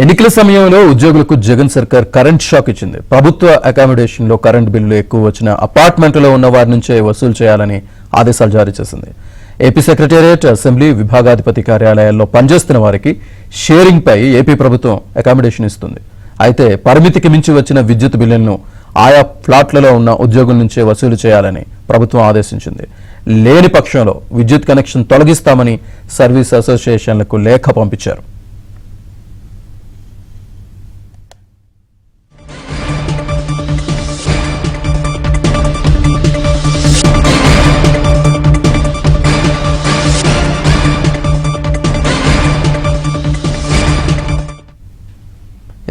ఎన్నికల సమయంలో ఉద్యోగులకు జగన్ సర్కార్ కరెంట్ షాక్ ఇచ్చింది. ప్రభుత్వ అకామిడేషన్ లో కరెంట్ బిల్లు ఎక్కువ వచ్చిన అపార్ట్మెంట్లో ఉన్న వారి నుంచే వసూలు చేయాలని ఆదేశాలు జారీ చేసింది. ఏపీ సెక్రటేరియట్, అసెంబ్లీ, విభాగాధిపతి కార్యాలయాల్లో పనిచేస్తున్న వారికి షేరింగ్ పై ఏపీ ప్రభుత్వం అకామిడేషన్ ఇస్తుంది. అయితే పరిమితికి మించి వచ్చిన విద్యుత్ బిల్లులను ఆయా ఫ్లాట్లలో ఉన్న ఉద్యోగుల నుంచే వసూలు చేయాలని ప్రభుత్వం ఆదేశించింది. లేని పక్షంలో విద్యుత్ కనెక్షన్ తొలగిస్తామని సర్వీస్ అసోసియేషన్లకు లేఖ పంపించారు.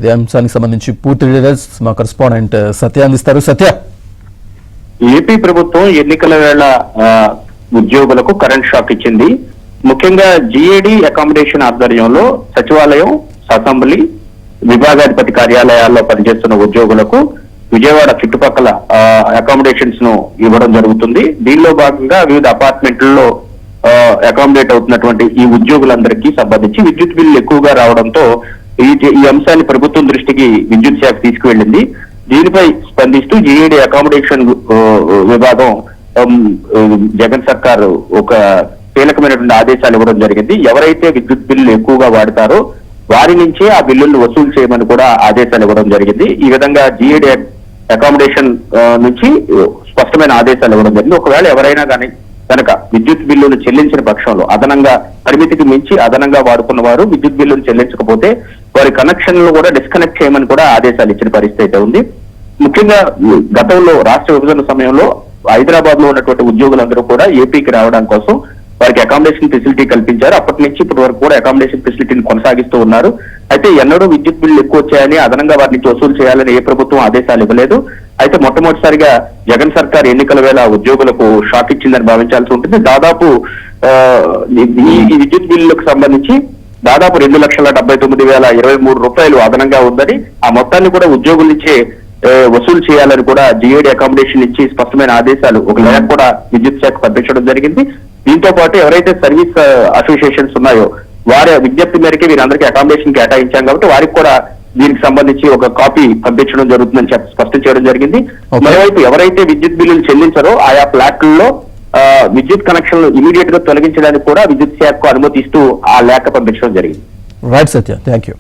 ఇదే అంశానికి సంబంధించి పూర్తి డీటెయిల్స్ మా కరెస్పాండెంట్ సత్య అందిస్తారు. సత్య, ఏపీ ప్రభుత్వం ఎన్నికల వేళ ఉద్యోగులకు కరెంట్ షాక్ ఇచ్చింది. ముఖ్యంగా జిఏడి అకామిడేషన్ ఆధ్వర్యంలో సచివాలయం, అసెంబ్లీ, విభాగాధిపతి కార్యాలయాల్లో పనిచేస్తున్న ఉద్యోగులకు విజయవాడ చుట్టుపక్కల అకామిడేషన్స్ ను ఇవ్వడం జరుగుతుంది. దీనిలో భాగంగా వివిధ అపార్ట్మెంట్లలో అకామిడేట్ అవుతున్నటువంటి ఈ ఉద్యోగులందరికీ సంబంధించి విద్యుత్ బిల్లు ఎక్కువగా రావడంతో ఈ అంశాన్ని ప్రభుత్వం దృష్టికి విద్యుత్ శాఖ తీసుకువెళ్ళింది. దీనిపై స్పందిస్తూ జిఏడి అకామిడేషన్ విభాగం జగన్ సర్కార్ ఒక కీలకమైనటువంటి ఆదేశాలు ఇవ్వడం జరిగింది. ఎవరైతే విద్యుత్ బిల్లు ఎక్కువగా వాడతారో వారి నుంచే ఆ బిల్లులను వసూలు చేయమని కూడా ఆదేశాలు ఇవ్వడం జరిగింది. ఈ విధంగా జిఏడి అకామిడేషన్ నుంచి స్పష్టమైన ఆదేశాలు ఇవ్వడం జరిగింది. ఒకవేళ ఎవరైనా కానీ కనుక విద్యుత్ బిల్లులు చెల్లించిన పక్షంలో అదనంగా పరిమితికి మించి అదనంగా వాడుకున్న వారు విద్యుత్ బిల్లులు చెల్లించకపోతే వారి కనెక్షన్లు కూడా డిస్కనెక్ట్ చేయమని కూడా ఆదేశాలు ఇచ్చిన పరిస్థితి అయితే ఉంది. ముఖ్యంగా గతంలో రాష్ట్ర విభజన సమయంలో హైదరాబాద్ లో ఉన్నటువంటి ఉద్యోగులందరూ కూడా ఏపీకి రావడం కోసం వారికి అకామిడేషన్ ఫెసిలిటీ కల్పించారు. అప్పటి నుంచి ఇప్పటి వరకు కూడా అకామిడేషన్ ఫెసిలిటీని కొనసాగిస్తూ ఉన్నారు. అయితే ఎన్నడూ విద్యుత్ బిల్లు ఎక్కువ వచ్చాయని అదనంగా వారి నుంచి వసూలు చేయాలని ఏ ప్రభుత్వం ఆదేశాలు ఇవ్వలేదు. అయితే మొట్టమొదటిసారిగా జగన్ సర్కార్ ఎన్నికల వేళ ఉద్యోగులకు షాక్ ఇచ్చిందని భావించాల్సి ఉంటుంది. దాదాపు ఈ విద్యుత్ బిల్లులకు సంబంధించి దాదాపు 2,79,023 రూపాయలు అదనంగా ఉందని, ఆ మొత్తాన్ని కూడా ఉద్యోగుల నుంచే వసూలు చేయాలని కూడా జిఏడి అకామిడేషన్ ఇచ్చి స్పష్టమైన ఆదేశాలు ఒక లేఖ కూడా విద్యుత్ శాఖ పంపించడం జరిగింది. దీంతో పాటు ఎవరైతే సర్వీస్ అసోసియేషన్స్ ఉన్నాయో వారి విజ్ఞప్తి మేరకే వీరందరికీ అకామిడేషన్ కేటాయించాం కాబట్టి వారికి కూడా దీనికి సంబంధించి ఒక కాపీ పంపించడం జరుగుతుందని స్పష్టం చేయడం జరిగింది. మరోవైపు ఎవరైతే విద్యుత్ బిల్లులు చెల్లించారో ఆయా ఫ్లాట్లలో విద్యుత్ కనెక్షన్లు ఇమీడియట్ గా తొలగించడానికి కూడా విద్యుత్ శాఖకు అనుమతిస్తూ ఆ లేఖ పంపించడం జరిగింది. Right Satya, thank you.